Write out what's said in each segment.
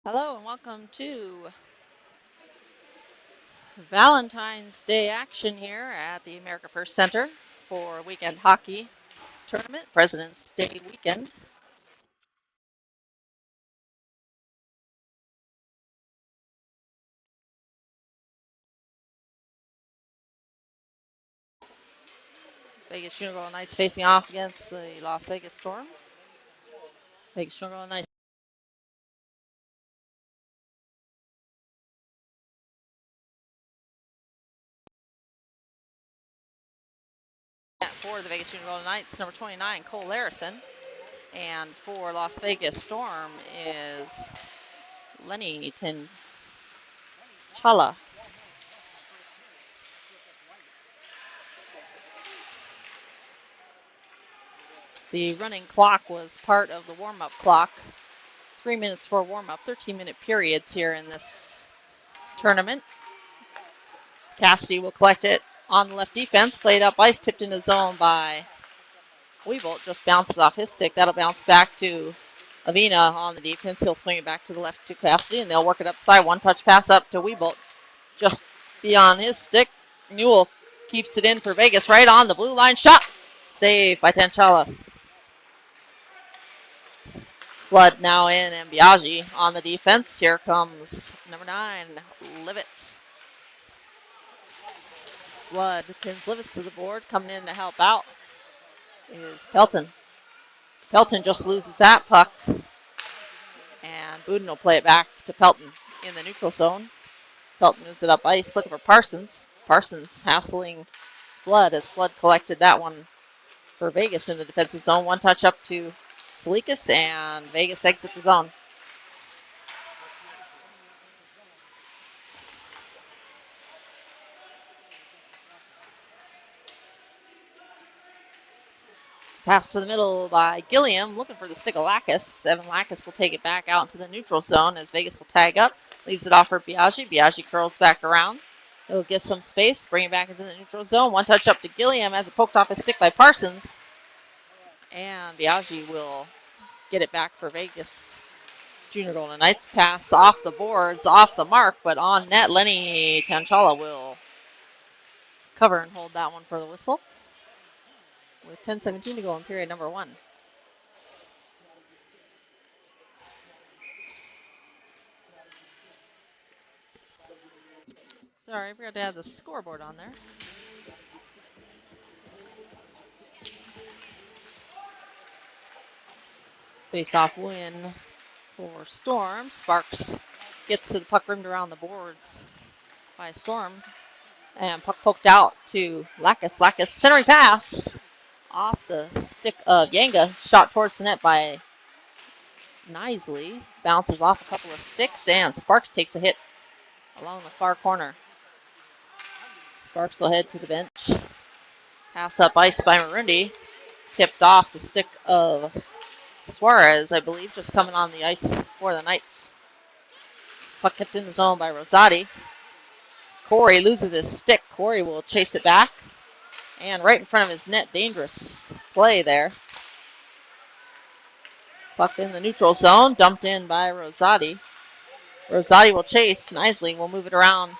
Hello and welcome to Valentine's Day action here at the America First Center for weekend hockey tournament, President's Day weekend. Vegas Unicorn Knights facing off against the Las Vegas Storm. Vegas Unicorn Knights for the Vegas Unicorn Knights, number 29, Cole Larrison. And for Las Vegas Storm is Lenny Tinchala. The running clock was part of the warm-up clock. 3 minutes for warm-up, 13-minute periods here in this tournament. Cassidy will collect it on the left defense, played up ice, tipped into zone by Wieboldt, just bounces off his stick. That'll bounce back to Avina on the defense. He'll swing it back to the left to Cassidy, and they'll work it upside. One-touch pass up to Wieboldt, just beyond his stick. Newell keeps it in for Vegas, right on the blue line shot. Save by Tinchala. Flood now in, and Biaggi on the defense. Here comes number 9, Livitz. Flood pins Livitz to the board. Coming in to help out is Pelton. Pelton just loses that puck. And Budin will play it back to Pelton in the neutral zone. Pelton moves it up ice, looking for Parsons. Parsons hassling Flood as Flood collected that one for Vegas in the defensive zone. One touch up to Salikas, and Vegas exits the zone. Pass to the middle by Gilliam, looking for the stick of Lacus. Evan Lacus will take it back out into the neutral zone as Vegas will tag up. Leaves it off for Biaggi. Biaggi curls back around. He'll get some space, bring it back into the neutral zone. One touch up to Gilliam as it poked off his stick by Parsons. And Biaggi will get it back for Vegas. Junior Golden Knights pass off the boards, off the mark, but on net, Lenny Tinchala will cover and hold that one for the whistle. With 10:17 to go in period number 1. Sorry, I forgot to add the scoreboard on there. Face-off win for Storm. Sparks gets to the puck rimmed around the boards by Storm. And puck poked out to Lacus. Lacus centering pass off the stick of Yanga. Shot towards the net by Knisley. Bounces off a couple of sticks, and Sparks takes a hit along the far corner. Sparks will head to the bench. Pass up ice by Marundi. Tipped off the stick of Suarez, I believe, just coming on the ice for the Knights. Puck kept in the zone by Rosati. Khoury loses his stick. Khoury will chase it back. And right in front of his net, dangerous play there. Puck in the neutral zone, dumped in by Rosati. Rosati will chase. Knisley will move it around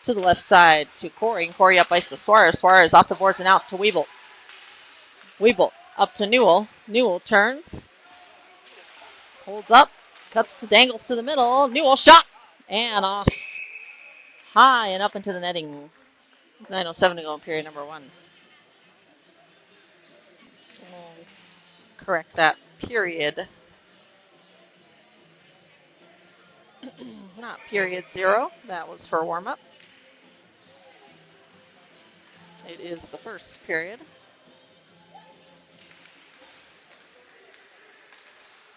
to the left side to Khoury. And Khoury up ice to Suarez. Suarez off the boards and out to Wieboldt. Wieboldt up to Newell. Newell turns. Holds up. Cuts to dangles to the middle. Newell shot. And off. High and up into the netting. 9:07 to go in period number 1. We'll correct that period. Not period 0. That was for warm-up. It is the first period.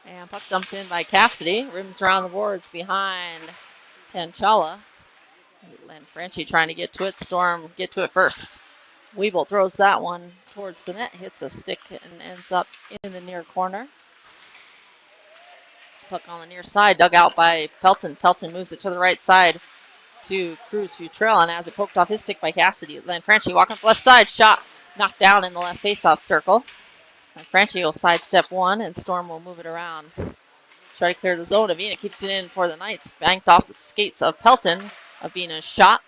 And puck dumped in by Cassidy. Rims around the boards behind Tinchala. Lanfranchi trying to get to it. Storm get to it first. Wieboldt throws that one towards the net. Hits a stick and ends up in the near corner. Puck on the near side. Dug out by Pelton. Pelton moves it to the right side to Cruz Futrell. And as it poked off his stick by Cassidy, Lanfranchi walking up the left side. Shot knocked down in the left faceoff circle. Lanfranchi will sidestep one, and Storm will move it around. Try to clear the zone. Avina keeps it in for the Knights. Banked off the skates of Pelton. Avina's shot.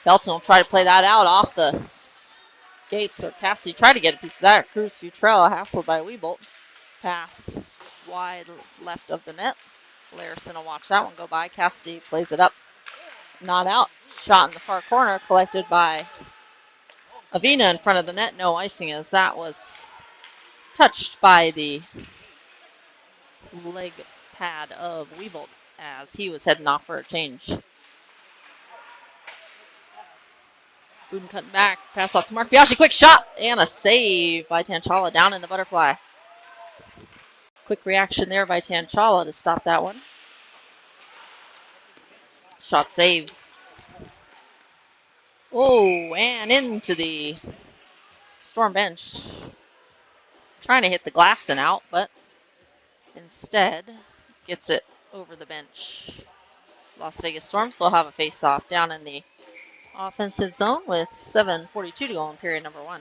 Pelton will try to play that out off the skates. So Cassidy tried to get a piece of that. Cruz Futrell hassled by Wieboldt. Pass wide left of the net. Larrison will watch that one go by. Cassidy plays it up. Not out. Shot in the far corner collected by Avina in front of the net. No icing as that was touched by the leg pad of Wieboldt as he was heading off for a change. Boom cutting back. Pass off to Mark Biaggi. Quick shot and a save by Tanchala down in the butterfly. Quick reaction there by Tanchala to stop that one. Shot save. Oh, and into the Storm bench. Trying to hit the glass and out, but instead gets it over the bench. Las Vegas Storms will have a face-off down in the offensive zone with 7:42 to go in period number 1.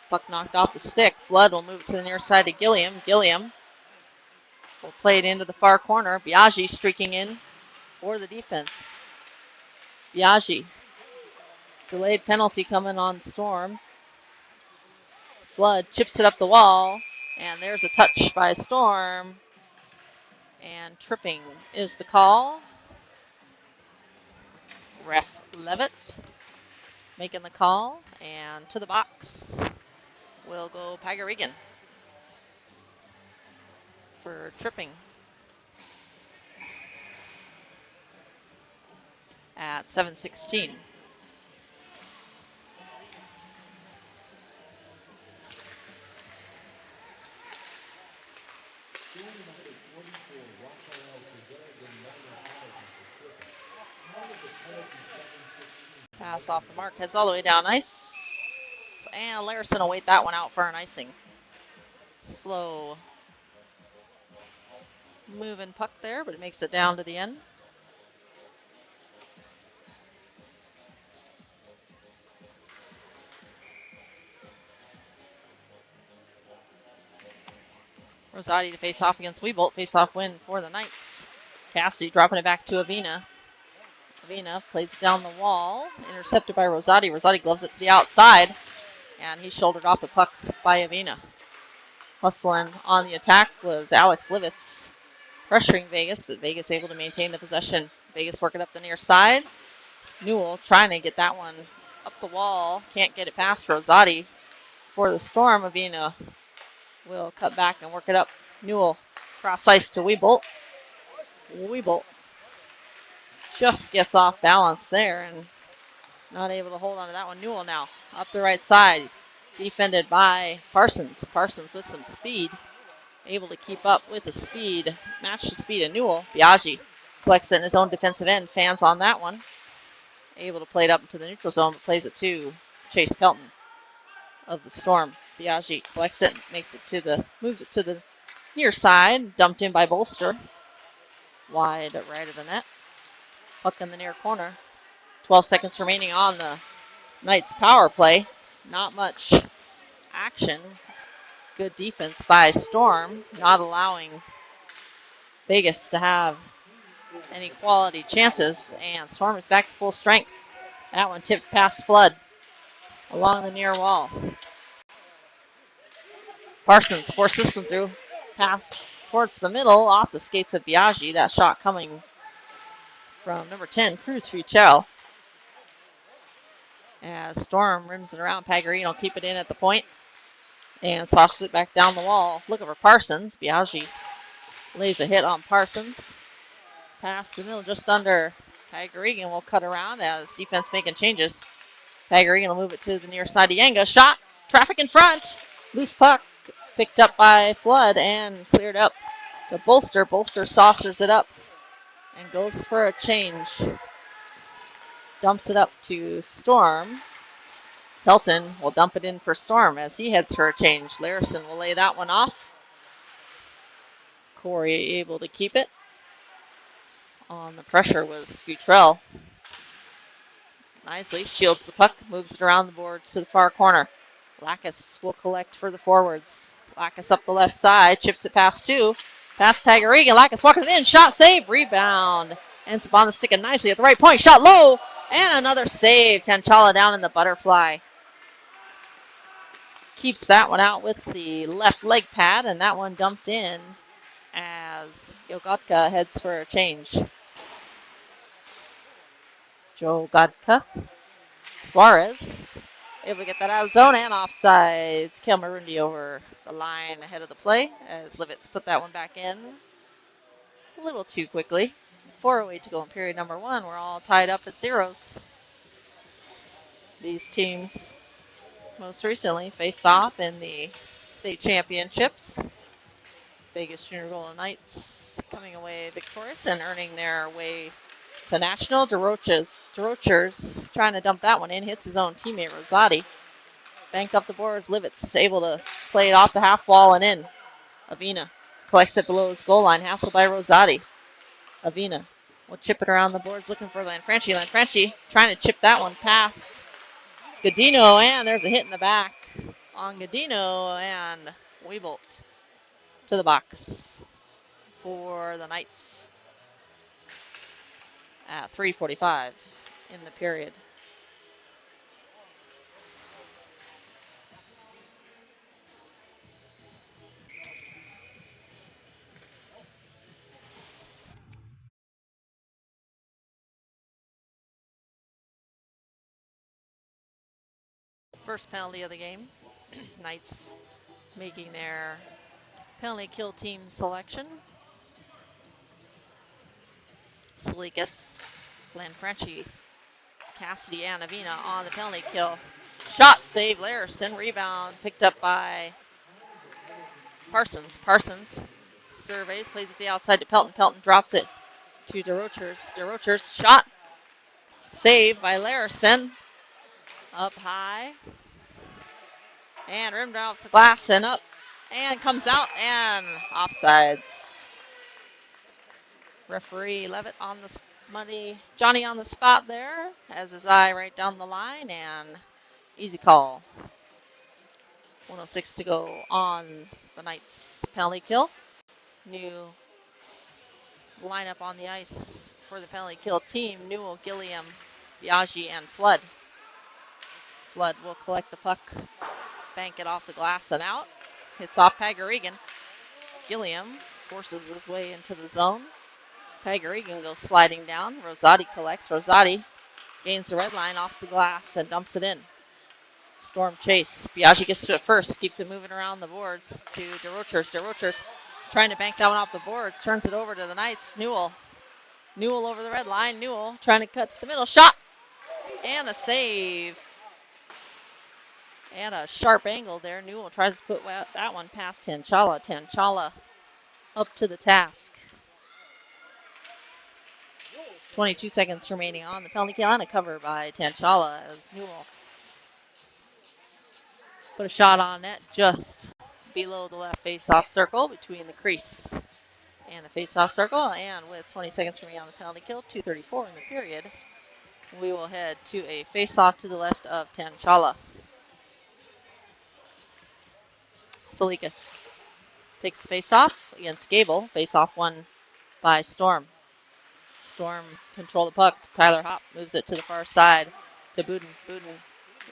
Puck knocked off the stick. Flood will move it to the near side to Gilliam. Gilliam will play it into the far corner. Biaggi streaking in for the defense. Biaggi. Delayed penalty coming on Storm. Flood chips it up the wall. And there's a touch by Storm. And tripping is the call. Ref Levitt making the call. And to the box will go Pagarigan for tripping at 7:16. Pass off the mark, heads all the way down ice. And Larrison will wait that one out for an icing. Slow moving puck there, but it makes it down to the end. Rosati to face off against Wieboldt. Face off win for the Knights. Cassidy dropping it back to Avina. Avina plays it down the wall. Intercepted by Rosati. Rosati gloves it to the outside. And he's shouldered off the puck by Avina. Hustling on the attack was Alex Livitz. Pressuring Vegas, but Vegas able to maintain the possession. Vegas working up the near side. Newell trying to get that one up the wall. Can't get it past Rosati. For the Storm, Avina will cut back and work it up. Newell cross ice to Wieboldt. Wieboldt just gets off balance there and not able to hold on to that one. Newell now up the right side. Defended by Parsons. Parsons with some speed. Able to keep up with the speed. Match the speed of Newell. Biaggi collects it in his own defensive end. Fans on that one. Able to play it up into the neutral zone, but plays it to Chase Pelton of the Storm. Biaggi collects it, moves it to the near side. Dumped in by Bolster. Wide right of the net. Puck in the near corner. 12 seconds remaining on the Knights power play. Not much action. Good defense by Storm, not allowing Vegas to have any quality chances. And Storm is back to full strength. That one tipped past Flood along the near wall. Parsons forces this one through. Pass towards the middle off the skates of Biaggi. That shot coming from number 10, Cruz Fuchel. As Storm rims it around, Pagarigan will keep it in at the point. And sauces it back down the wall. Looking for Parsons. Biaggi lays a hit on Parsons. Pass the middle just under. Pagarigan will cut around as defense making changes. Pagarigan will move it to the near side of Yanga. Shot. Traffic in front. Loose puck. Picked up by Flood and cleared up to Bolster. Bolster saucers it up and goes for a change. Dumps it up to Storm. Pelton will dump it in for Storm as he heads for a change. Larrison will lay that one off. Khoury able to keep it. On the pressure was Futrell. Knisley shields the puck, moves it around the boards to the far corner. Lacus will collect for the forwards. Lacus up the left side, chips it past two. Past Pagarigan. Lacus walking it in. Shot, save, rebound. Ends up on the stick of Knisley at the right point. Shot low. And another save. Tanchala down in the butterfly. Keeps that one out with the left leg pad, and that one dumped in as Jogotka heads for a change. Jogotka. Suarez able to get that out of zone and offsides. Marundi over the line ahead of the play as Livitz put that one back in a little too quickly. 4:08 to go in period number one. We're all tied up at zeros. These teams most recently faced off in the state championships. Vegas Junior Golden Knights coming away victorious and earning their way to national. DeRochers trying to dump that one in. Hits his own teammate Rosati. Banked up the boards. Livitz able to play it off the half wall and in. Avina collects it below his goal line. Hassled by Rosati. Avina will chip it around the boards looking for Lanfranchi. Lanfranchi trying to chip that one past Godino, and there's a hit in the back on Godino, and Wieboldt to the box for the Knights at 3:45 in the period. First penalty of the game. Knights making their penalty kill team selection. Salikas, Lanfranchi, Cassidy, and Avina on the penalty kill. Shot save, Larrison. Rebound picked up by Parsons. Parsons surveys, plays it to the outside to Pelton. Pelton drops it to DeRochers. DeRochers shot. Save by Larrison. Up high. And rimmed off the glass and up. And comes out and offsides. Referee Levitt on the money. Johnny on the spot there. Has his eye right down the line and easy call. 1:06 to go on the Knights penalty kill. New lineup on the ice for the penalty kill team. Newell, Gilliam, Biaggi, and Flood. Flood will collect the puck, bank it off the glass and out. Hits off Pagarigan. Gilliam forces his way into the zone. Pagarigan goes sliding down. Rosati collects. Rosati gains the red line off the glass and dumps it in. Storm chase. Biaggi gets to it first. Keeps it moving around the boards to DeRochers. DeRochers trying to bank that one off the boards. Turns it over to the Knights. Newell. Newell over the red line. Newell trying to cut to the middle. Shot. And a save. And a sharp angle there. Newell tries to put that one past Tanchala. Tanchala up to the task. 22 seconds remaining on the penalty kill and a cover by Tanchala as Newell put a shot on net just below the left face-off circle between the crease and the face-off circle. And with 20 seconds remaining on the penalty kill, 2:34 in the period, we will head to a face-off to the left of Tanchala. Salikas takes the face-off against Gable. Face-off won by Storm. Storm control the puck to Tyler Hopp. Moves it to the far side to Buden. Buden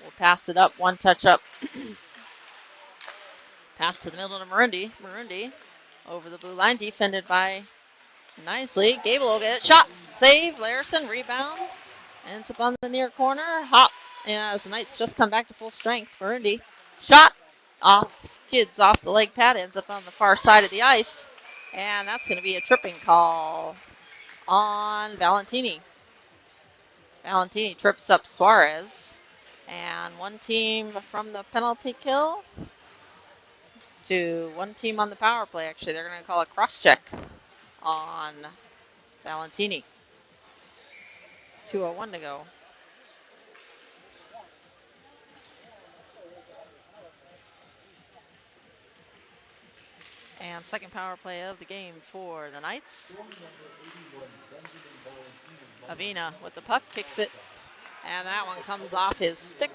will pass it up. One touch up. Pass to the middle to Marundi. Marundi over the blue line. Defended by Knisley. Gable will get it. Shot. Save. Larrison. Rebound. Ends up on the near corner. Hop. As the Knights just come back to full strength. Marundi. Shot. Off. Skids off the leg pad. Ends up on the far side of the ice. And that's going to be a tripping call on Valentini. Valentini trips up Suarez. And one team from the penalty kill to one team on the power play. Actually, they're going to call a cross-check on Valentini. 2:01 to go. And second power play of the game for the Knights. Avina with the puck, kicks it And that one comes off his stick.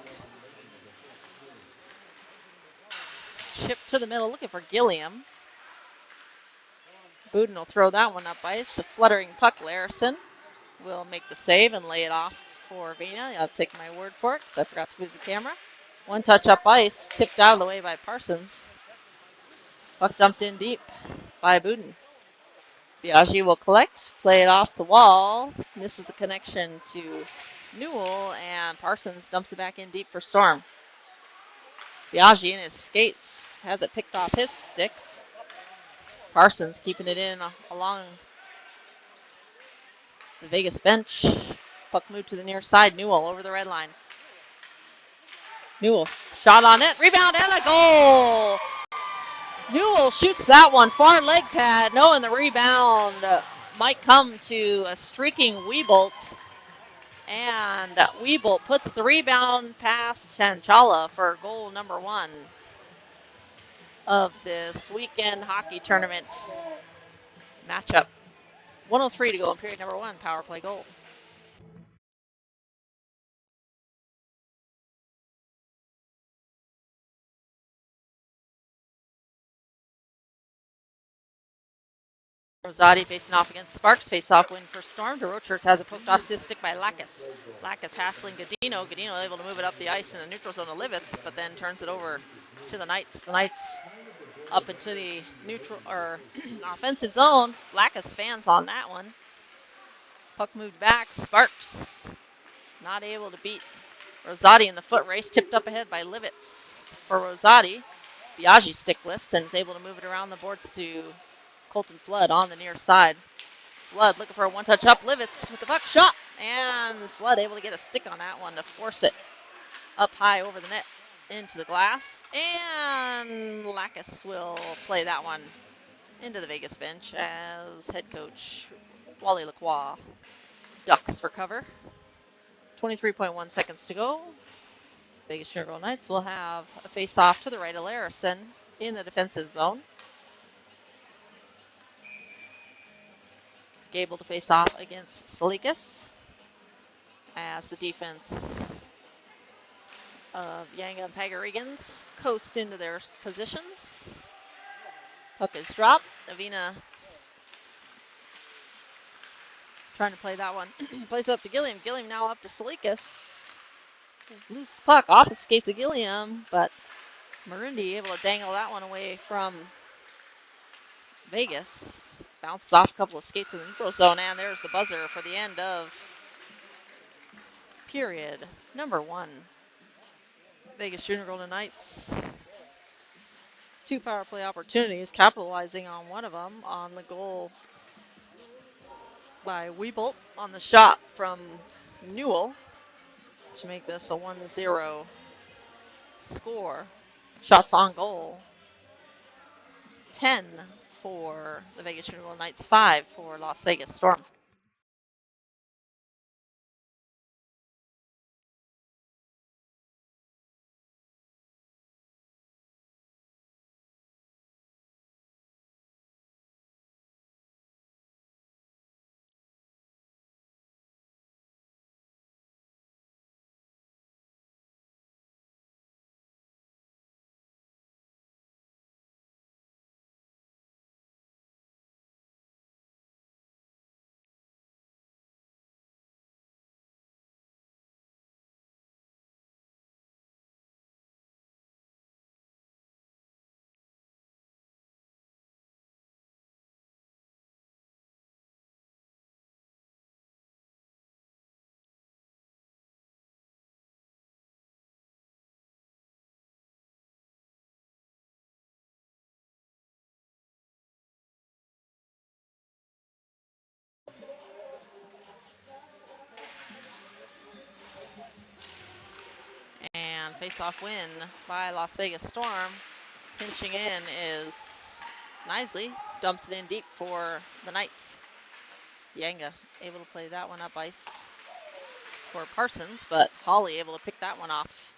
Chip to the middle, looking for Gilliam. Buden will throw that one up ice. A fluttering puck, Larrison will make the save and lay it off for Avina. I'll take my word for it because I forgot to move the camera. One touch up ice, tipped out of the way by Parsons. Puck dumped in deep by Buden. Biaggi will collect, play it off the wall, misses the connection to Newell, and Parsons dumps it back in deep for Storm. Biaggi in his skates has it picked off his sticks. Parsons keeping it in along the Vegas bench. Puck moved to the near side. Newell over the red line. Newell shot on it. Rebound and a goal. Newell shoots that one. Far leg pad. Knowing the rebound might come to a streaking Wieboldt. And Wieboldt puts the rebound past Tanchala for goal number 1 of this weekend hockey tournament matchup. 1:03 to go in period number 1. Power play goal. Rosati facing off against Sparks. Face-off win for Storm. DeRochers has it poked off his stick by Lacus. Lacus hassling Godino. Godino able to move it up the ice in the neutral zone to Livitz, but then turns it over to the Knights. The Knights up into the neutral or offensive zone. Lacus fans on that one. Puck moved back. Sparks not able to beat Rosati in the foot race. Tipped up ahead by Livitz for Rosati. Biaggi stick lifts and is able to move it around the boards to Colton Flood on the near side. Flood looking for a one-touch up. Livitz with the puck shot. And Flood able to get a stick on that one to force it up high over the net into the glass. And Lacus will play that one into the Vegas bench as head coach Wally Lacroix ducks for cover. 23.1 seconds to go. Vegas Junior Girl Knights will have a face-off to the right of Larrison in the defensive zone. Gable to face off against Salikas as the defense of Yanga and Pagarigans coast into their positions. Puck is dropped. Avina trying to play that one. Plays it up to Gilliam. Gilliam now up to Salikas. Loose puck off the skates of Gilliam, but Marundi able to dangle that one away from Vegas. Bounced off a couple of skates in the neutral zone, and there's the buzzer for the end of period number 1. Vegas Junior Golden Knights. 2 power play opportunities, capitalizing on one of them on the goal by Wieboldt on the shot from Newell to make this a 1-0 score. Shots on goal. 10 for the Vegas Junior Golden Knights, 5 for Las Vegas Storm. And face-off win by Las Vegas Storm. Pinching in is Knisley. Dumps it in deep for the Knights. Yanga able to play that one up ice for Parsons, but Hawley able to pick that one off.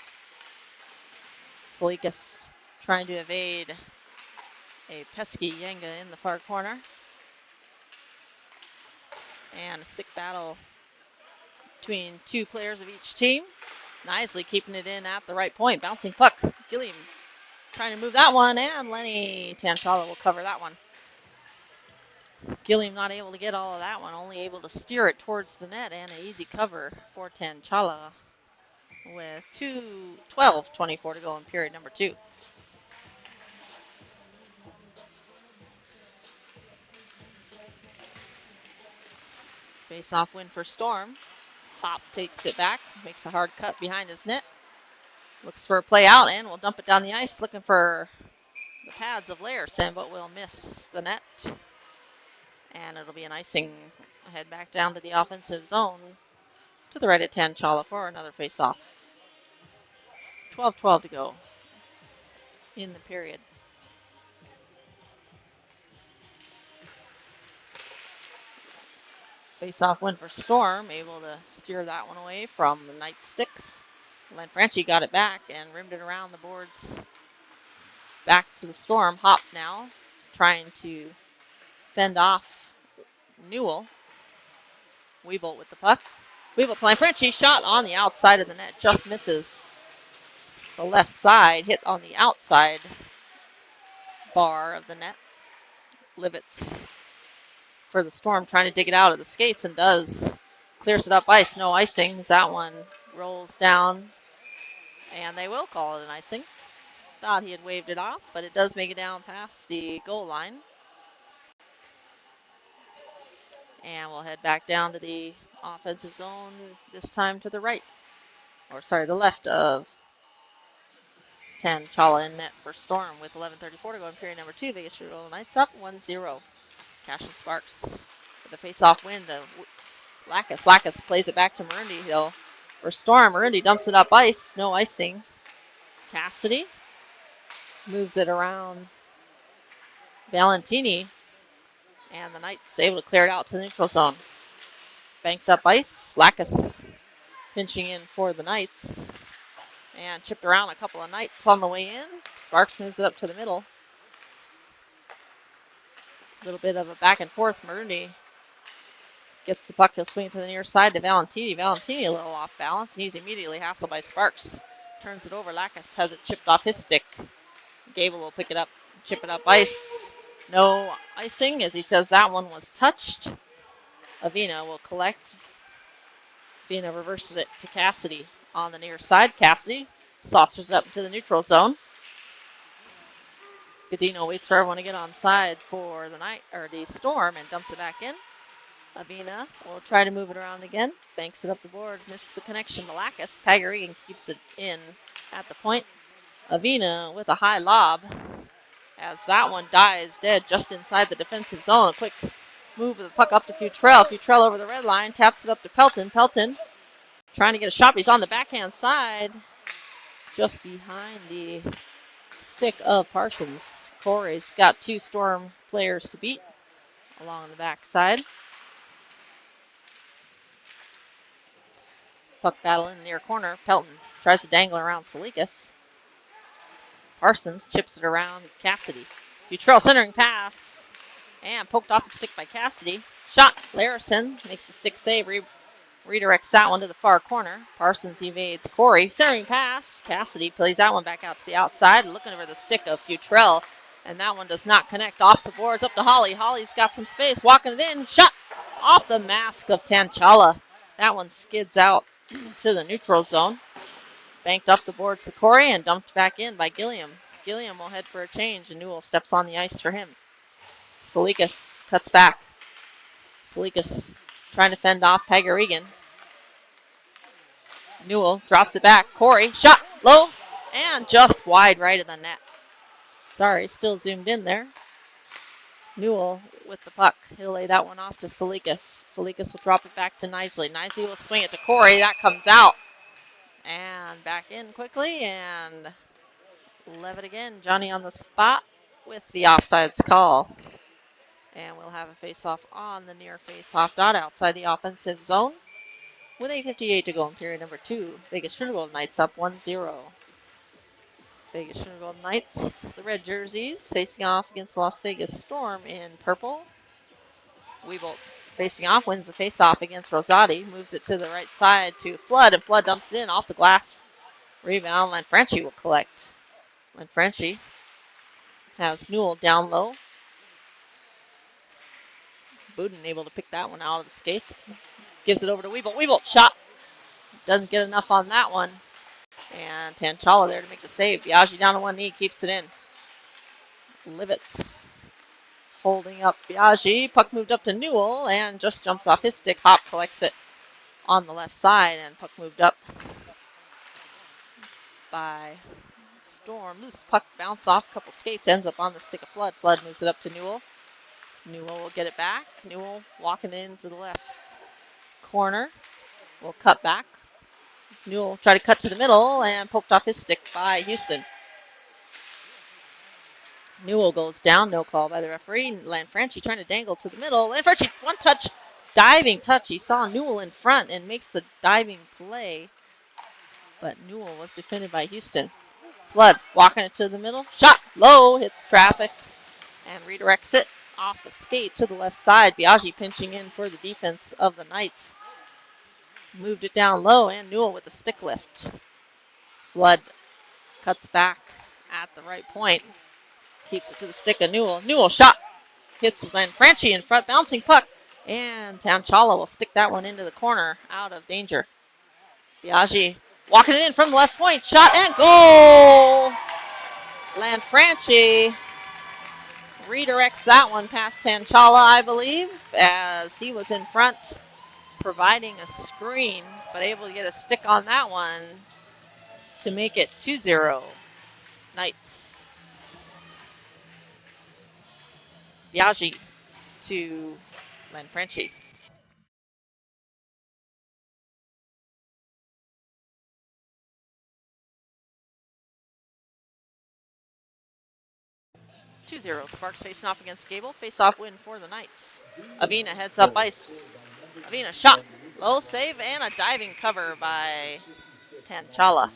Salikas trying to evade a pesky Yanga in the far corner. And a stick battle between two players of each team. Knisley keeping it in at the right point. Bouncing puck. Gilliam trying to move that one, and Lenny Tanchala will cover that one. Gilliam not able to get all of that one, only able to steer it towards the net, and an easy cover for Tanchala with 12:24 to go in period number 2. Face-off win for Storm. Pop takes it back, makes a hard cut behind his net. Looks for a play out, and will dump it down the ice, looking for the pads of Larrison, but will miss the net. And it'll be an icing. Head back down to the offensive zone to the right at Tanchala for another face-off. 12:12 to go in the period. Face-off win for Storm, able to steer that one away from the Knights sticks. Lanfranchi got it back and rimmed it around the boards. Back to the Storm. Hop now, trying to fend off Newell. Wieboldt with the puck. Wieboldt to Lanfranchi, shot on the outside of the net, just misses the left side, hit on the outside bar of the net. Livets for the Storm, trying to dig it out of the skates, and does. Clears it up ice, no icing. That one rolls down, and they will call it an icing. Thought he had waved it off, but it does make it down past the goal line. And we'll head back down to the offensive zone, this time to the right. Or sorry, the left of Tanchala in net for Storm with 11:34 to go in period number 2. Vegas Golden Knights up 1-0. Cassius Sparks with the face-off win to Lacus. Lacus plays it back to Marundi Hill for Storm. Marundi dumps it up ice. No icing. Cassidy moves it around Valentini. And the Knights able to clear it out to the neutral zone. Banked up ice. Lacus pinching in for the Knights. And chipped around a couple of Knights on the way in. Sparks moves it up to the middle. A little bit of a back and forth. Marundi gets the puck. He'll swing it to the near side to Valentini. Valentini a little off balance, and he's immediately hassled by Sparks. Turns it over. Lacus has it chipped off his stick. Gable will pick it up, chip it up ice. No icing, as he says that one was touched. Avina will collect. Avina reverses it to Cassidy on the near side. Cassidy saucers it up to the neutral zone. Godino waits for everyone to get on side for the Storm and dumps it back in. Avina will try to move it around again. Banks it up the board. Misses the connection to Lacus. Pagarigan keeps it in at the point. Avina with a high lob as that one dies dead just inside the defensive zone. A quick move of the puck up to Futrell. Futrell over the red line. Taps it up to Pelton. Pelton trying to get a shot. He's on the backhand side. Just behind the stick of Parsons. Khoury's got 2 Storm players to beat along the backside. Puck battle in the near corner. Pelton tries to dangle around Salikas. Parsons chips it around Cassidy. Futrell centering pass. And poked off the stick by Cassidy. Shot. Larrison makes the stick save. Redirects that one to the far corner. Parsons evades Khoury. Centering pass. Cassidy plays that one back out to the outside. Looking over the stick of Futrell. And that one does not connect off the boards. Up to Holly. Holly's got some space. Walking it in. Shot off the mask of Tanchala. That one skids out to the neutral zone. Banked up the boards to Khoury and dumped back in by Gilliam. Gilliam will head for a change, and Newell steps on the ice for him. Salikas cuts back. Salikas trying to fend off Pagarigan. Newell drops it back. Khoury, shot, low, and just wide right of the net. Sorry, still zoomed in there. Newell with the puck. He'll lay that one off to Salikas. Salikas will drop it back to Knisley. Knisley will swing it to Khoury. That comes out. And back in quickly, and Levitt again. Johnny on the spot with the offsides call. And we'll have a face-off on the near face-off dot outside the offensive zone. With 8:58 to go in period number 2. Vegas Sugar Golden Knights up 1-0. Vegas Sugar Golden Knights, the red jerseys, facing off against the Las Vegas Storm in purple. Wieboldt facing off, wins the face-off against Rosati, moves it to the right side to Flood, and Flood dumps it in off the glass. Rebound, Lanfranchi will collect. Lanfranchi has Newell down low. Budin able to pick that one out of the skates. Gives it over to Wieboldt. Wieboldt shot. Doesn't get enough on that one. And Tanchala there to make the save. Biaggi down to one knee, keeps it in. Livitz holding up Biaggi. Puck moved up to Newell and just jumps off his stick. Hop collects it on the left side, and puck moved up by Storm. Loose puck bounce off a couple skates, ends up on the stick of Flood. Flood moves it up to Newell. Newell will get it back. Newell walking into the left corner. Will cut back. Newell try to cut to the middle and poked off his stick by Houston. Newell goes down, no call by the referee. Lanfranchi trying to dangle to the middle. Lanfranchi, one touch, diving touch. He saw Newell in front and makes the diving play, but Newell was defended by Houston. Flood walking it to the middle. Shot low, hits traffic, and redirects it off the skate to the left side. Biaggi pinching in for the defense of the Knights. Moved it down low, and Newell with a stick lift. Flood cuts back at the right point. Keeps it to the stick of Newell. Newell shot. Hits Lanfranchi in front, bouncing puck. And Tanchala will stick that one into the corner, out of danger. Biaggi walking it in from the left point. Shot and goal! Lanfranchi redirects that one past Tanchala, I believe, as he was in front providing a screen, but able to get a stick on that one to make it 2-0 Knights. Biaggi to Lanfranchi. Sparks facing off against Gable. Face-off win for the Knights. Avina heads up ice. Avina shot. Low save and a diving cover by Tanchala.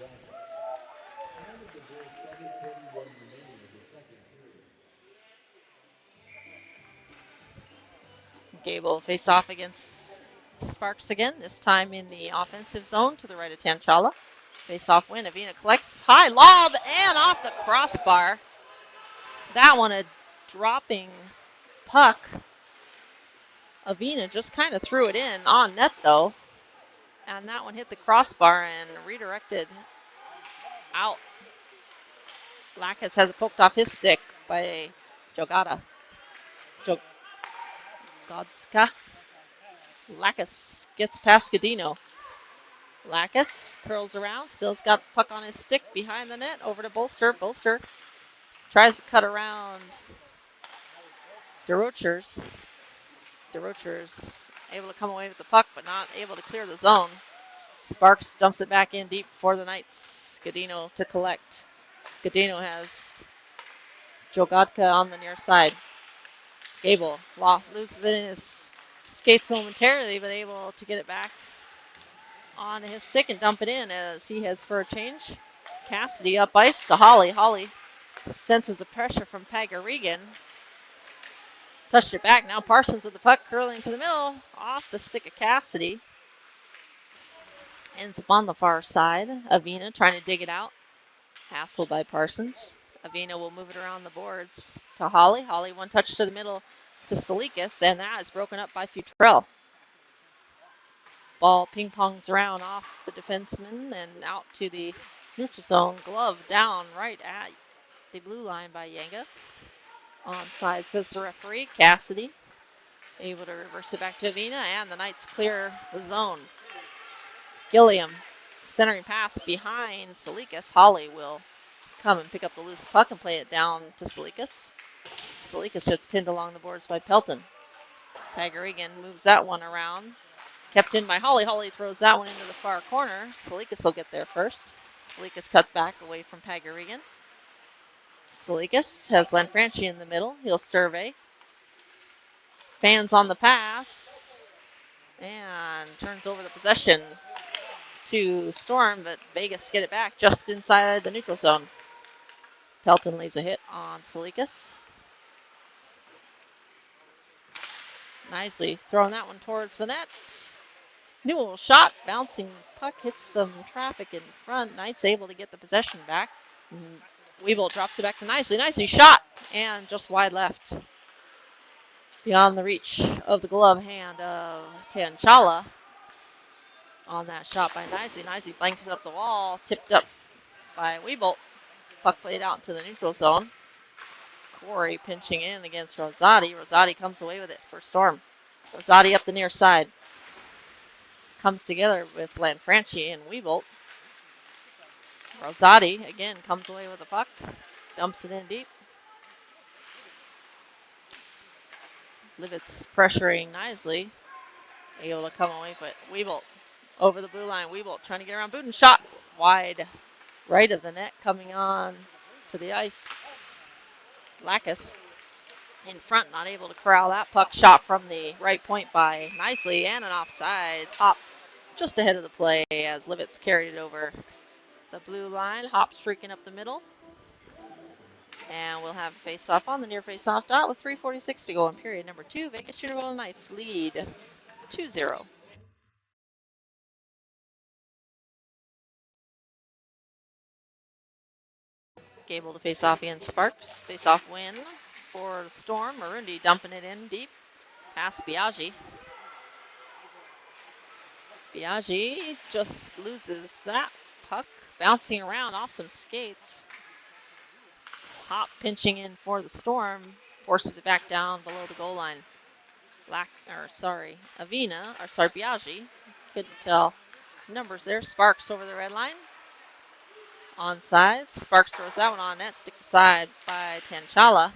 Gable face off against Sparks again, this time in the offensive zone to the right of Tanchala. Face off win. Avina collects high lob and off the crossbar. That one a dropping puck. Avina just kind of threw it in on net though. And that one hit the crossbar and redirected out. Lacus has it poked off his stick by Jogadska. Lacus gets past Godino. Lacus curls around, still's got the puck on his stick behind the net, over to Bolster. Bolster tries to cut around DeRochers. DeRochers able to come away with the puck, but not able to clear the zone. Sparks dumps it back in deep for the Knights. Godino to collect. Godino has Jogadka on the near side. Gable loses it in his skates momentarily, but able to get it back on his stick and dump it in as he heads for a change. Cassidy up ice to Holly. Holly senses the pressure from Pagarigan. Touched it back. Now Parsons with the puck curling to the middle. Off the stick of Cassidy. Ends up on the far side. Avina trying to dig it out. Hassled by Parsons. Avina will move it around the boards to Holly. Holly one touch to the middle to Salikas, and that is broken up by Futrell. Ball ping-pongs around off the defenseman and out to the neutral zone. Glove down right at the blue line by Yanga. Onside, says the referee. Cassidy able to reverse it back to Avina, and the Knights clear the zone. Gilliam centering pass behind Salikas. Holly will come and pick up the loose puck and play it down to Salikas. Salikas gets pinned along the boards by Pelton. Pagarigan moves that one around. Kept in by Holly. Holly throws that one into the far corner. Salikas will get there first. Salikas cut back away from Pagarigan. Salikas has Lanfranchi in the middle. He'll survey. Fans on the pass. And turns over the possession to Storm, but Vegas get it back just inside the neutral zone. Pelton lays a hit on Salikas. Knisley throwing that one towards the net. Newell shot, bouncing puck hits some traffic in front. Knight's able to get the possession back. Wieboldt drops it back to Knisley. Knisley shot, and just wide left. Beyond the reach of the glove hand of Tanchala on that shot by Knisley. Knisley blanks up the wall, tipped up by Wieboldt. Puck played out into the neutral zone. Khoury pinching in against Rosati. Rosati comes away with it for Storm. Rosati up the near side. Comes together with Lanfranchi and Wieboldt. Rosati again comes away with the puck. Dumps it in deep. Livitz pressuring Knisley. Able to come away with Wieboldt over the blue line. Wieboldt trying to get around Booten. Shot wide right of the net. Coming on to the ice. Lacus in front, not able to corral that puck. Shot from the right point by Knisley, and an offsides hop just ahead of the play as Livitz carried it over the blue line. Hop streaking up the middle. And we'll have face-off on the near face-off dot with 3:46 to go in period number 2. Vegas Junior Golden Knights lead 2-0. Gable to face off against Sparks. Face off win for the Storm. Marundi dumping it in deep. Past Biaggi. Biaggi just loses that puck. Bouncing around off some skates. Hop pinching in for the Storm. Forces it back down below the goal line. Biaggi. Couldn't tell numbers there. Sparks over the red line. Onside. Sparks throws that one on net. Stick aside by Tanchala.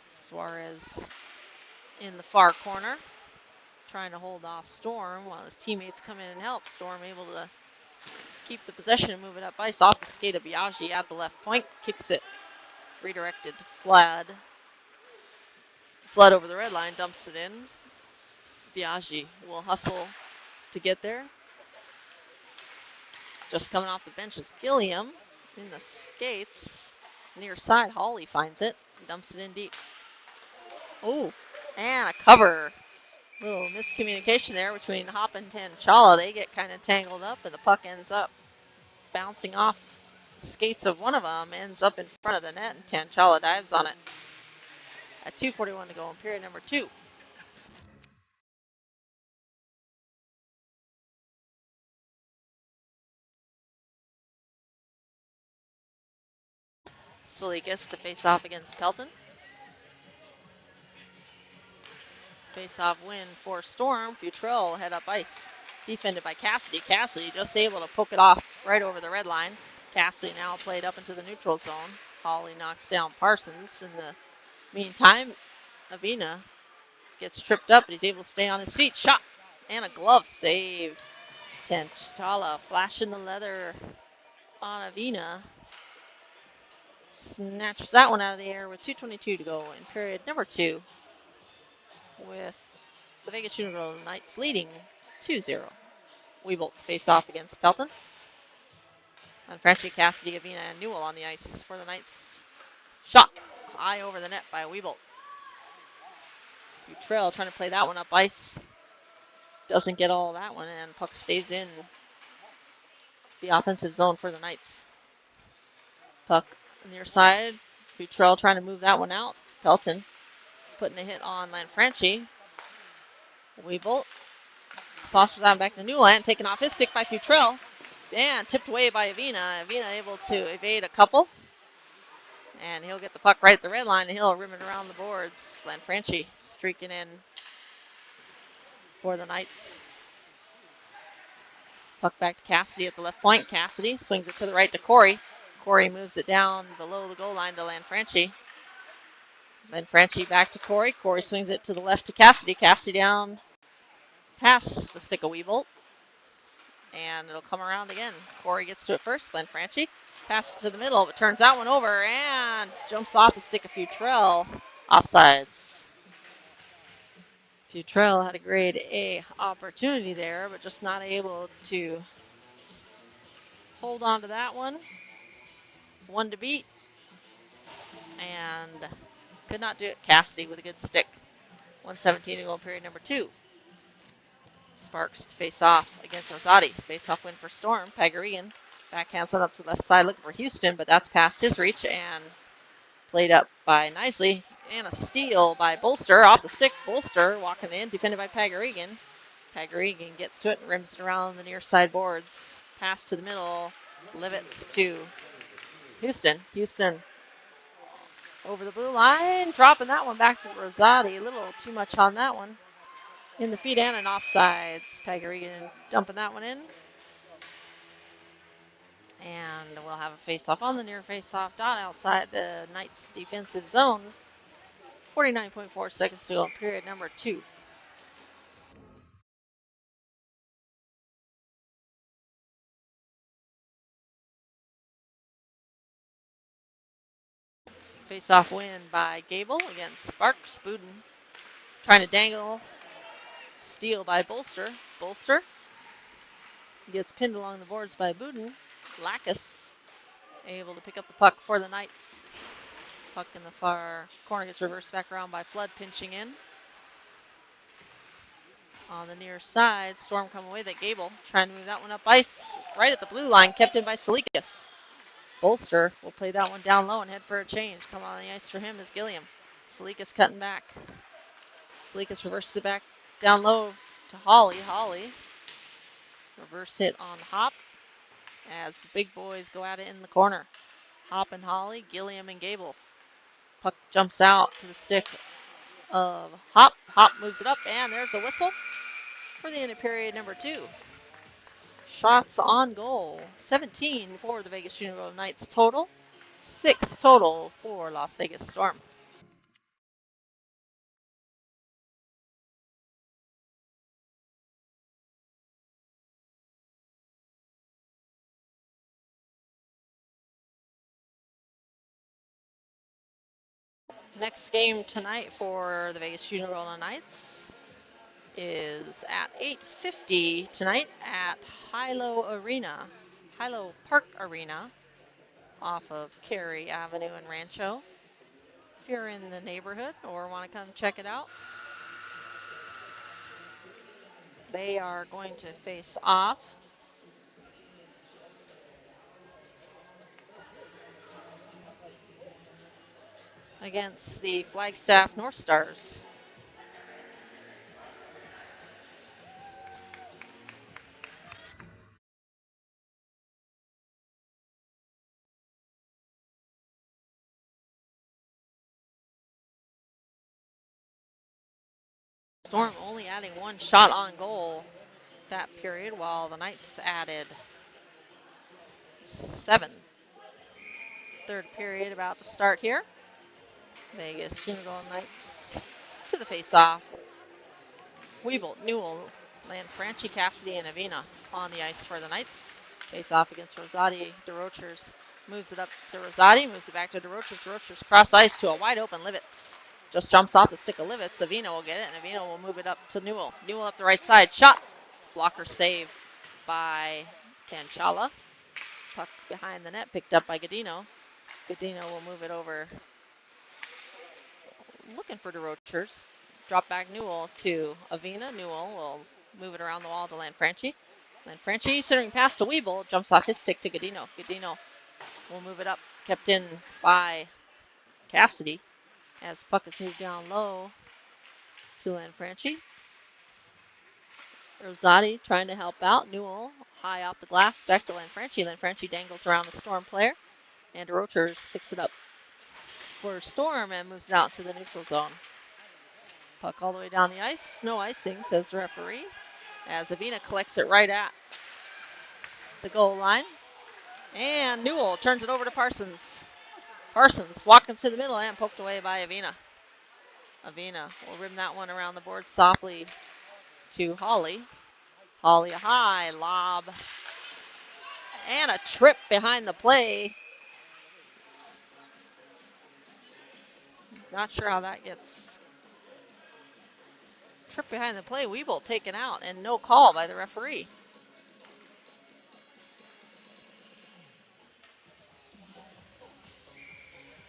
Suarez in the far corner. Trying to hold off Storm while his teammates come in and help. Storm able to keep the possession and move it up ice off the skate of Biaggi at the left point. Kicks it. Redirected to Flood. Flood over the red line. Dumps it in. Biaggi will hustle to get there. Just coming off the bench is Gilliam in the skates. Near side, Hawley finds it. Dumps it in deep. Oh, and a cover. Little miscommunication there between Hop and Tanchala. They get kind of tangled up, and the puck ends up bouncing off the skates of one of them. Ends up in front of the net, and Tanchala dives on it. At 2:41 to go in period number 2. Sully gets to face off against Pelton. Face-off win for Storm. Futrell head up ice. Defended by Cassidy. Cassidy just able to poke it off right over the red line. Cassidy now played up into the neutral zone. Hawley knocks down Parsons. In the meantime, Avina gets tripped up, but he's able to stay on his feet. Shot and a glove save. Tanchala flashing the leather on Avina. Snatches that one out of the air with 2:22 to go in period number 2. With the Vegas Junior Golden Knights leading 2-0. Wieboldt face off against Pelton. Lanfranchi, Cassidy, Avina, and Newell on the ice for the Knights. Shot high over the net by Wieboldt. Futrell trying to play that one up ice. Doesn't get all that one, and puck stays in the offensive zone for the Knights. Puck near side. Futrell trying to move that one out. Pelton putting a hit on Lanfranchi. Wieboldt saucers that back to Newell, and taken off his stick by Futrell. And tipped away by Avina. Avina able to evade a couple. And he'll get the puck right at the red line, and he'll rim it around the boards. Lanfranchi streaking in for the Knights. Puck back to Cassidy at the left point. Cassidy swings it to the right to Khoury. Khoury moves it down below the goal line to Lanfranchi. Lanfranchi back to Khoury. Khoury swings it to the left to Cassidy. Cassidy down past the stick of Wieboldt. And it'll come around again. Khoury gets to it first. Lanfranchi passes to the middle, but turns that one over and jumps off the stick of Futrell. Offsides. Futrell had a grade A opportunity there, but just not able to hold on to that one. One to beat. And could not do it. Cassidy with a good stick. 1:17 to go in period number 2. Sparks to face off against Rosati. Face off win for Storm. Pagarigan backhands it up to the left side looking for Houston, but that's past his reach and played up by Knisley. And a steal by Bolster. Off the stick, Bolster walking in, defended by Pagarigan. Pagarigan gets to it and rims it around the near side boards. Pass to the middle. Livitz to Houston. Houston over the blue line. Dropping that one back to Rosati. A little too much on that one. In the feet and an offsides. Pagarigan dumping that one in. And we'll have a face-off on the near face-off dot outside the Knights' defensive zone. 49.4 seconds to go in period number 2. Face-off win by Gable against Sparks. Buden trying to dangle. Steal by Bolster. Bolster gets pinned along the boards by Buden. Lacus able to pick up the puck for the Knights. Puck in the far corner gets reversed back around by Flood pinching in. On the near side, Storm come away that Gable trying to move that one up ice right at the blue line, kept in by Salikas. Bolster will play that one down low and head for a change. Come on the ice for him is Gilliam. Salikas cutting back. Salikas reverses it back down low to Holly. Holly. Reverse hit on Hop as the big boys go at it in the corner. Hop and Holly, Gilliam and Gable. Puck jumps out to the stick of Hop. Hop moves it up and there's a whistle for the end of period number 2. Shots on goal. 17 for the Vegas Junior Gold Knights total. 6 total for Las Vegas Storm. Next game tonight for the Vegas Junior Gold Knights is at 8:50 tonight at Hilo Arena. Hilo Park Arena off of Khoury Avenue in Rancho. If you're in the neighborhood or want to come check it out, they are going to face off against the Flagstaff North Stars. Storm only adding 1 shot on goal that period, while the Knights added 7. Third period about to start here. Vegas Junior Gold Knights to the face-off. Wieboldt, Newell, Lanfranchi, Cassidy, and Avina on the ice for the Knights. Face-off against Rosati. DeRochers moves it up to Rosati, moves it back to DeRochers. DeRochers cross ice to a wide-open Livitz. Just jumps off the stick of Livitz. Avina will get it, and Avina will move it up to Newell. Newell up the right side. Shot. Blocker saved by Tanchala. Puck behind the net, picked up by Godino. Godino will move it over, looking for DeRochers. Drop back Newell to Avina. Newell will move it around the wall to Lanfranchi. Lanfranchi centering pass to Wieboldt, jumps off his stick to Godino. Godino will move it up, kept in by Cassidy as puck is moved down low to Lanfranchi. Rosati trying to help out. Newell high off the glass, back to Lanfranchi. Lanfranchi dangles around the Storm player, and DeRochers picks it up for Storm and moves it out to the neutral zone. Puck all the way down the ice. No icing, says the referee, as Avina collects it right at the goal line. And Newell turns it over to Parsons. Parsons walking to the middle and poked away by Avina. Avina will rim that one around the board softly to Holly. Holly a high lob. And a trip behind the play. Not sure how that gets. Trip behind the play. Wieboldt taken out and no call by the referee.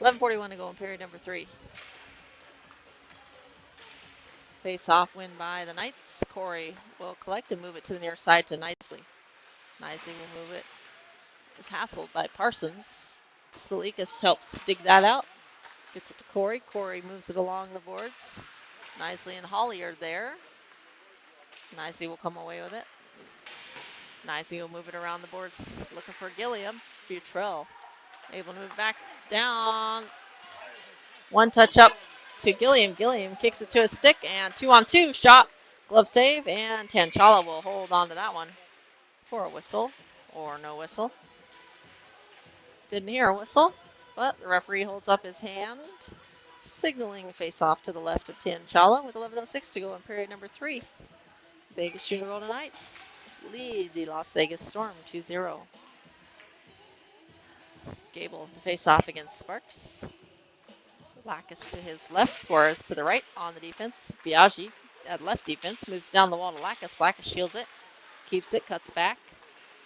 .11:41 to go in period number 3. Face-off win by the Knights. Khoury will collect and move it to the near side to Knisley. Knisley will move it. Is hassled by Parsons. Salikas helps dig that out. Gets it to Khoury. Khoury moves it along the boards. Knisley and Holly are there. Knisley will come away with it. Knisley will move it around the boards, looking for Gilliam. Futrell able to move back down. One touch up to Gilliam. Gilliam kicks it to a stick, and 2-on-2 shot. Glove save, and Tanchala will hold on to that one for a whistle or no whistle. Didn't hear a whistle, but the referee holds up his hand, signaling face-off to the left of Tanchala with 11:06 to go in period number 3. Vegas Junior Golden Knights lead the Las Vegas Storm 2-0. Gable to face off against Sparks. Lacus to his left, Suarez to the right on the defense. Biaggi at left defense moves down the wall to Lacus. Lacus shields it, keeps it, cuts back.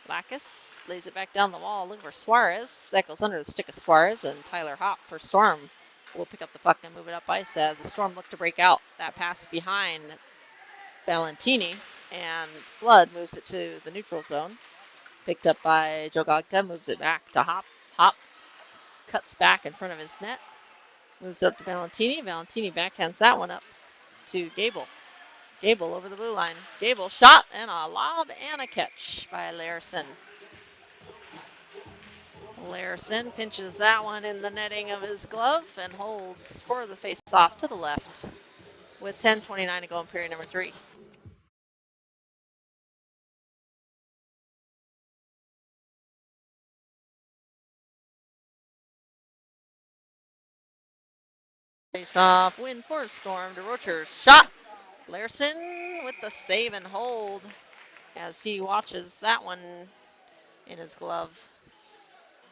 Lacus lays it back down the wall, looking for Suarez. That goes under the stick of Suarez, and Tyler Hopp for Storm will pick up the puck and move it up ice as the Storm look to break out. That pass behind Valentini, and Flood moves it to the neutral zone. Picked up by Jogadka, moves it back to Hopp. Hopp cuts back in front of his net. Moves it up to Valentini. Valentini backhands that one up to Gable. Gable over the blue line. Gable shot and a lob and a catch by Larrison. Larrison pinches that one in the netting of his glove and holds for the face-off to the left with 10:29 to go in period number 3. Face-off win for Storm to Rocher's shot. Larrison with the save and hold as he watches that one in his glove.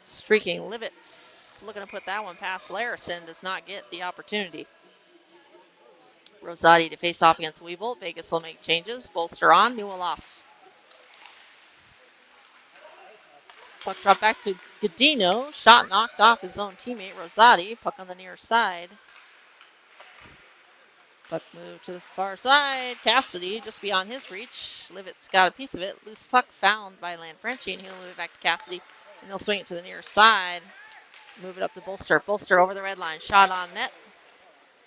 Streaking Livitz looking to put that one past Larrison, does not get the opportunity. Rosati to face off against Wieboldt. Vegas will make changes. Bolster on, Newell off. Puck drop back to Godino. Shot knocked off his own teammate Rosati. Puck on the near side. Puck moved to the far side. Cassidy just beyond his reach. Livitz got a piece of it. Loose puck found by Lanfranchi, and he'll move it back to Cassidy. And they'll swing it to the near side. Move it up to Bolster. Bolster over the red line. Shot on net.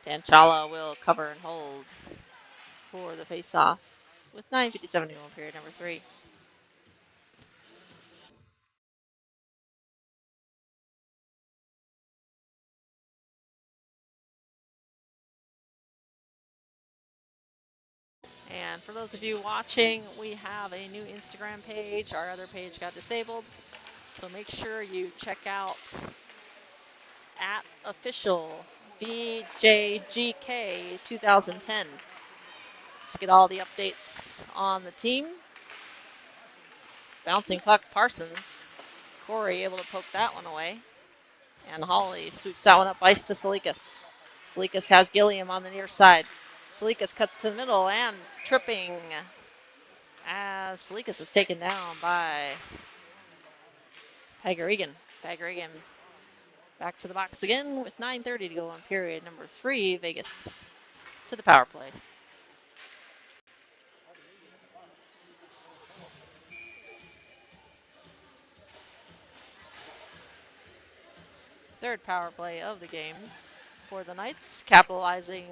Tanchala will cover and hold for the face-off with 9:57 to go in period number 3. And for those of you watching, we have a new Instagram page. Our other page got disabled. So make sure you check out @official VJGK 2010 to get all the updates on the team. Bouncing puck, Parsons. Khoury able to poke that one away. And Holly swoops that one up ice to Salikas. Salikas has Gilliam on the near side. Salikas cuts to the middle and tripping as Salikas is taken down by Pagarigan. Pagarigan back to the box again with 9:30 to go on period number 3. Vegas to the power play. Third power play of the game for the Knights, capitalizing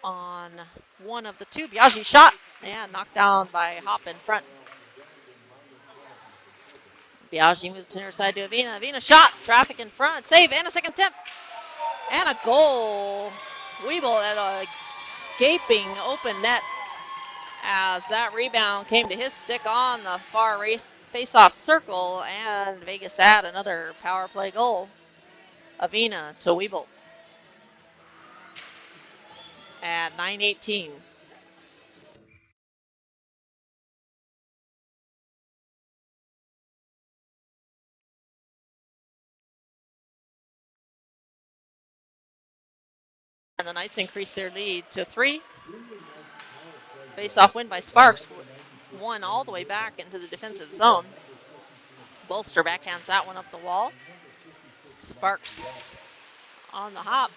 on one of the two. Biaggi shot and knocked down by Hopp in front. Biaggi moves to near side to Avina. Avina shot, traffic in front, save, and a second attempt. And a goal. Wieboldt at a gaping open net as that rebound came to his stick on the far face-off circle, and Vegas had another power play goal. Avina to Wieboldt at 9:18. And the Knights increase their lead to 3. Face-off win by Sparks. One all the way back into the defensive zone. Bolster backhands that one up the wall. Sparks on the hop.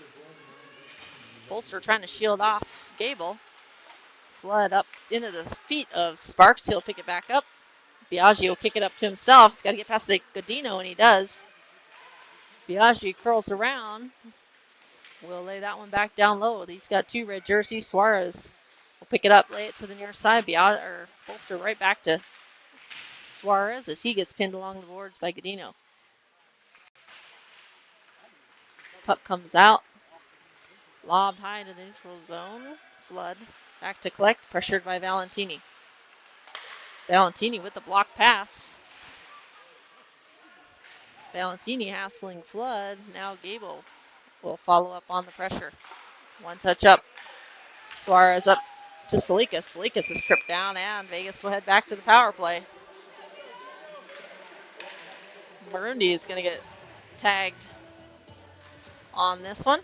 Bolster trying to shield off Gable. Flood up into the feet of Sparks. He'll pick it back up. Biaggi will kick it up to himself. He's got to get past the Godino, and he does. Biaggi curls around. We'll lay that one back down low. He's got 2 red jerseys. Suarez will pick it up, lay it to the near side. Bolster right back to Suarez as he gets pinned along the boards by Godino. Puck comes out. Lobbed high into the neutral zone. Flood back to collect. Pressured by Valentini. Valentini with the block pass. Valentini hassling Flood. Now Gable will follow up on the pressure. One touch up. Suarez up to Salikas. Salikas is tripped down, and Vegas will head back to the power play. Burundi is going to get tagged on this one.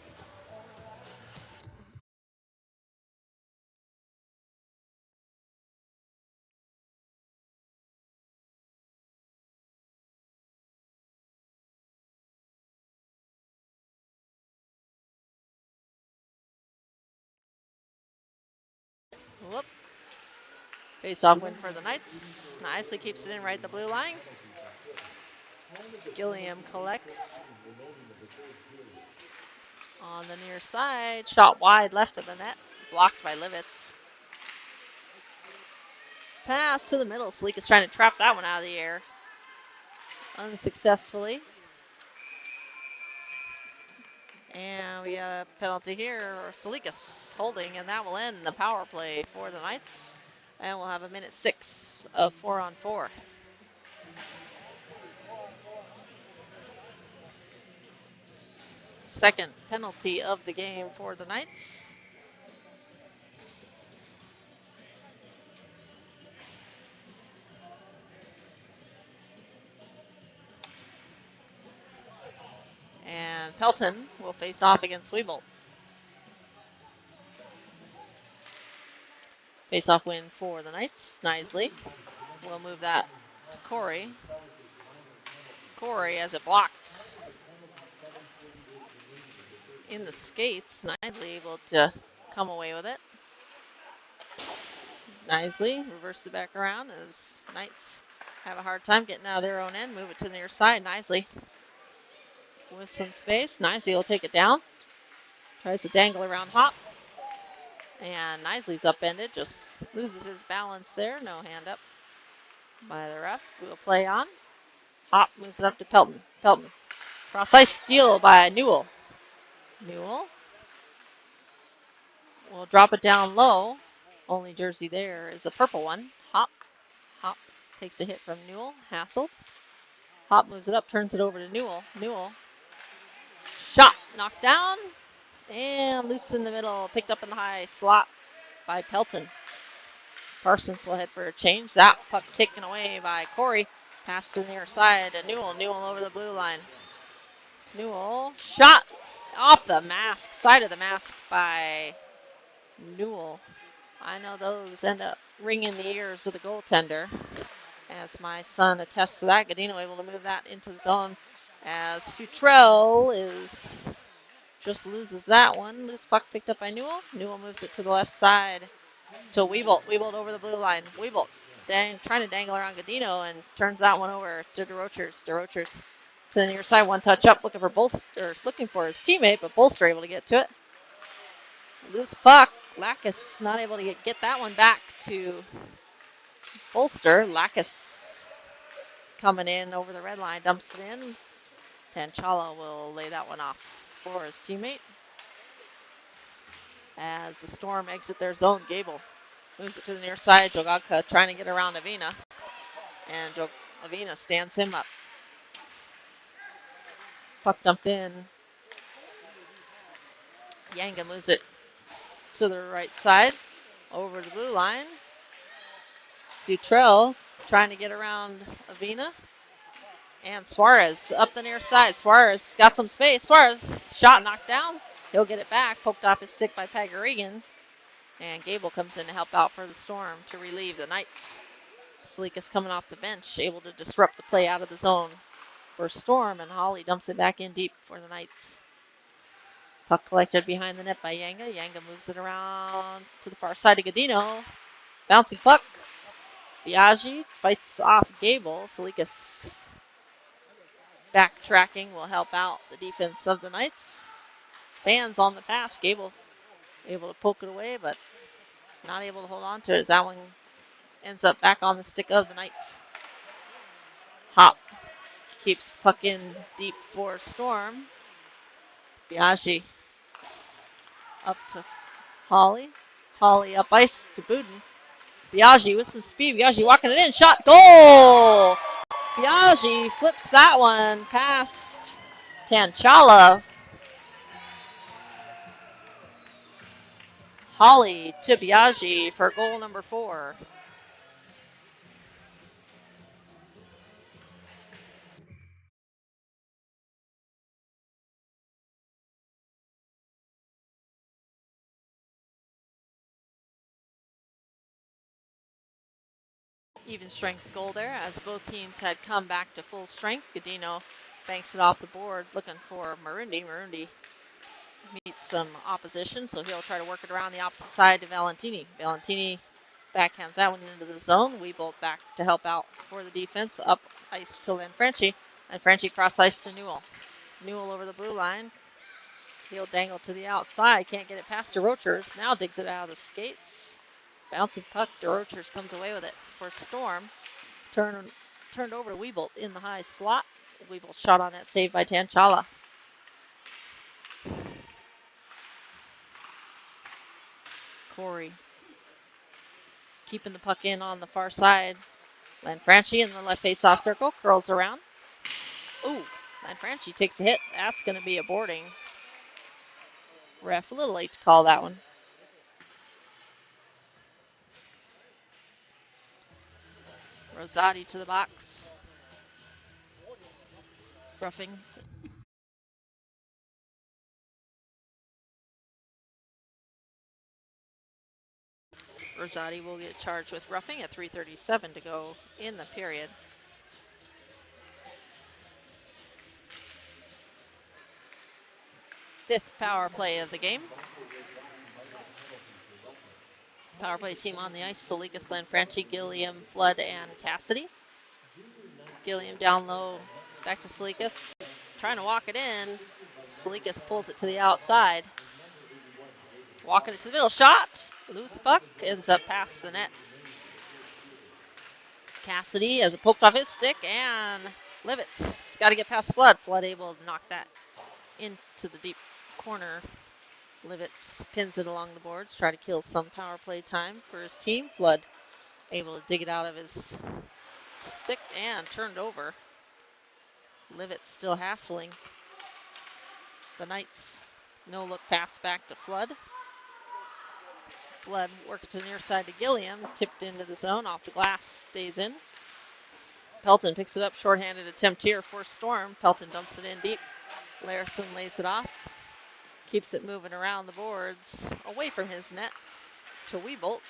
Whoop. Face-off win for the Knights. Nicely keeps it in right at the blue line. Gilliam collects on the near side. Shot wide left of the net. Blocked by Livitz. Pass to the middle. Sleek is trying to trap that one out of the air. Unsuccessfully. And we got a penalty here. Salikas holding, and that will end the power play for the Knights. And we'll have a minute 6 of 4-on-4. Second penalty of the game for the Knights. And Pelton will face off against Wieboldt. Face-off win for the Knights. Knisley will move that to Khoury. Khoury has it blocked in the skates. Knisley able to come away with it. Knisley reverse it back around as Knights have a hard time getting out of their own end. Move it to the near side. Knisley with some space. Knisley will take it down. Tries to dangle around Hop. And Knisley's upended. Just loses his balance there. No hand up by the rest. We'll play on. Hop moves it up to Pelton. Pelton. Cross ice steal by Newell. Newell will drop it down low. Only jersey there is the purple one. Hop. Hop takes a hit from Newell. Hassel. Hop moves it up, turns it over to Newell. Newell. Shot. Knocked down. And loose in the middle. Picked up in the high slot by Pelton. Parsons will head for a change. That puck taken away by Khoury. Pass to the near side to Newell. Newell over the blue line. Newell. Shot off the mask. Side of the mask by Newell. I know those end up ringing the ears of the goaltender. As my son attests to that. Godino able to move that into the zone. As Futrell just loses that one. Loose puck picked up by Newell. Newell moves it to the left side to Wieboldt. Wieboldt over the blue line. Wieboldt trying to dangle around Godino and turns that one over to DeRochers. DeRochers to the near side. One touch up, looking for his teammate, but Bolster able to get to it. Loose puck. Lacus not able to get that one back to Bolster. Lacus coming in over the red line, dumps it in. Tanchala will lay that one off for his teammate. As the Storm exit their zone, Gable moves it to the near side. Jogadka trying to get around Avina. And Avina stands him up. Puck dumped in. Yanga moves it to the right side. Over the blue line. Futrell trying to get around Avina. And Suarez up the near side. Suarez got some space. Suarez shot knocked down. He'll get it back. Poked off his stick by Pagarigan. And Gable comes in to help out for the Storm to relieve the Knights. Sleek is coming off the bench, able to disrupt the play out of the zone for Storm. And Holly dumps it back in deep for the Knights. Puck collected behind the net by Yanga. Yanga moves it around to the far side of Godino. Bouncing puck. Biaggi fights off Gable. Salikas backtracking will help out the defense of the Knights. Fans on the pass. Gable able to poke it away, but not able to hold on to it as that one ends up back on the stick of the Knights. Hop keeps the puck in deep for Storm. Biaggi up to Holly. Holly up ice to Budin. Biaggi with some speed. Biaggi walking it in. Shot. Goal! Biaggi flips that one past Tanchala. Holly to Biaggi for goal number 4. Even strength goal there as both teams had come back to full strength. Godino banks it off the board looking for Marundi. Marundi meets some opposition, so he'll try to work it around the opposite side to Valentini. Valentini backhands that one into the zone. Wieboldt back to help out for the defense. Up ice to Lanfranchi. Lanfranchi cross ice to Newell. Newell over the blue line. He'll dangle to the outside. Can't get it past DeRochers. Now digs it out of the skates. Bouncing puck. DeRochers comes away with it for Storm. Turned over to Wieboldt in the high slot. Wieboldt shot on that, saved by Tanchala. Khoury keeping the puck in on the far side. Lanfranchi in the left face-off circle, curls around. Ooh, Lanfranchi takes a hit. That's going to be a boarding. Ref a little late to call that one. Rosati to the box. Roughing. Rosati will get charged with roughing at 3:37 to go in the period. Fifth power play of the game. Power play team on the ice: Salikas, Lanfranchi, Gilliam, Flood, and Cassidy. Gilliam down low, back to Salikas. Trying to walk it in. Salikas pulls it to the outside. Walking it to the middle, shot. Loose puck, ends up past the net. Cassidy has it poked off his stick, and Livets got to get past Flood. Flood able to knock that into the deep corner. Livets pins it along the boards, try to kill some power play time for his team. Flood able to dig it out of his stick and turned over. Livets still hassling the Knights. No look pass back to Flood. Flood working to the near side to Gilliam. Tipped into the zone, off the glass, stays in. Pelton picks it up, shorthanded attempt here for Storm. Pelton dumps it in deep. Larrison lays it off. Keeps it moving around the boards, away from his net to Wieboldt.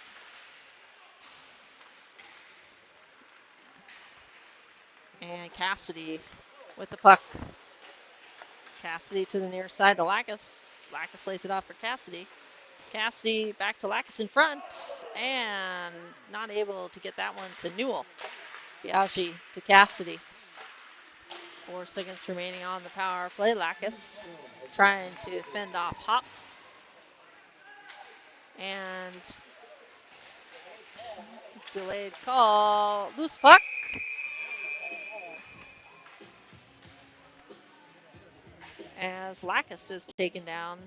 And Cassidy with the puck. Cassidy to the near side to Lacus. Lacus lays it off for Cassidy. Cassidy back to Lacus in front, and not able to get that one to Newell. Biaggi to Cassidy. 4 seconds remaining on the power play. Lacus trying to fend off Hop. And delayed call. Loose puck. As Lacus is taken down.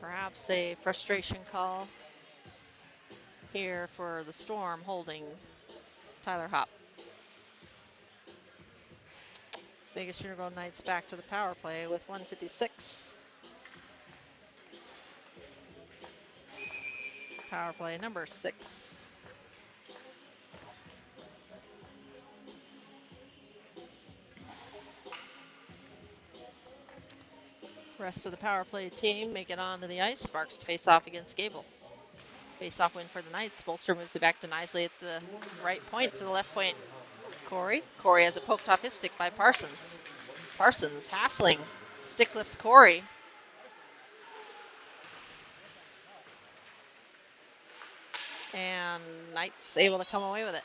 Perhaps a frustration call here for the Storm holding Tyler Hop. Vegas Junior Gold Knights back to the power play with 1:56. Power play number 6. Rest of the power play team make it onto the ice. Sparks to face off against Gable. Face off win for the Knights. Bolster moves it back to Knisley at the right point. To the left point, Khoury. Khoury has it poked off his stick by Parsons. Parsons hassling Stick lifts Khoury. And Knights able to come away with it.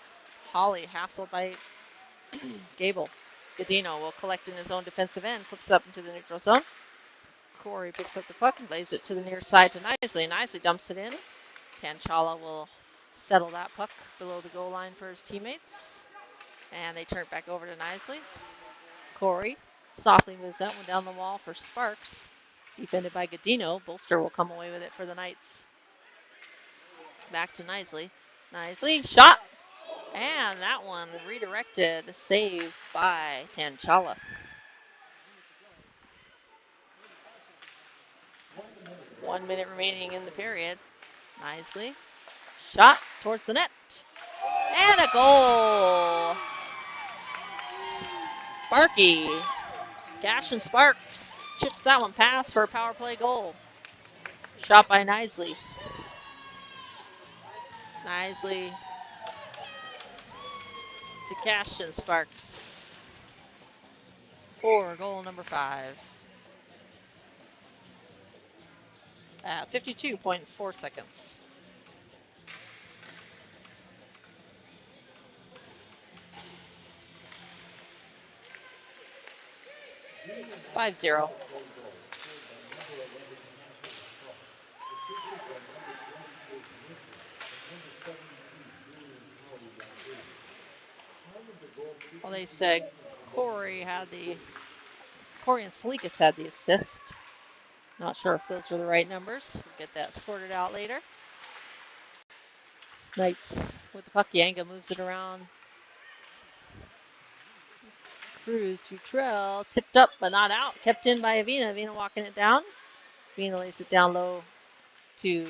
Holly hassled by Gable. Godino will collect in his own defensive end, flips up into the neutral zone. Khoury picks up the puck and lays it to the near side to Knisley. Knisley dumps it in. Tanchala will settle that puck below the goal line for his teammates. And they turn it back over to Knisley. Khoury softly moves that one down the wall for Sparks. Defended by Godino. Bolster will come away with it for the Knights. Back to Knisley. Knisley, shot! And that one redirected, saved by Tanchala. 1 minute remaining in the period. Knisley, shot towards the net. And a goal! Sparky. Gash and Sparks chips that one past for a power play goal. Shot by Knisley. Knisley to Gash and Sparks for goal number 5. At 52.4 seconds. Five zero. Well, they said Khoury and Salikas had the assist. Not sure if those were the right numbers. We'll get that sorted out later. Knights with the puck. Yanga moves it around. Cruz, Futrell, tipped up but not out. Kept in by Avina. Avina walking it down. Avina lays it down low to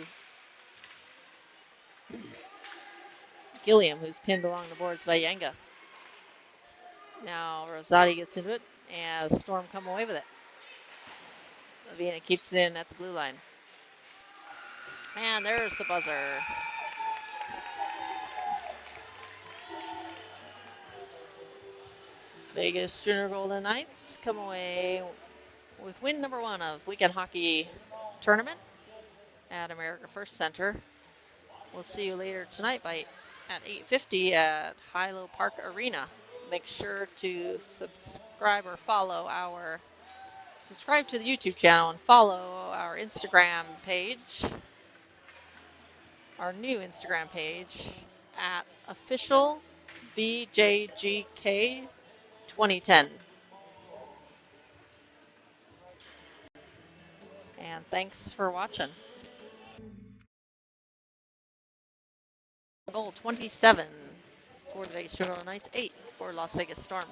Gilliam, who's pinned along the boards by Yanga. Now Rosati gets into it, and Storm come away with it. Avina keeps it in at the blue line. And there's the buzzer. Vegas Junior Golden Knights come away with win number 1 of weekend hockey tournament at America First Center. We'll see you later tonight at 8:50 at Hilo Park Arena. Make sure to subscribe to the YouTube channel and follow our Instagram page, our new Instagram page at official VJGK 2010. And thanks for watching. Goal 27 for the Vegas Junior Knights, 8 for Las Vegas Storm.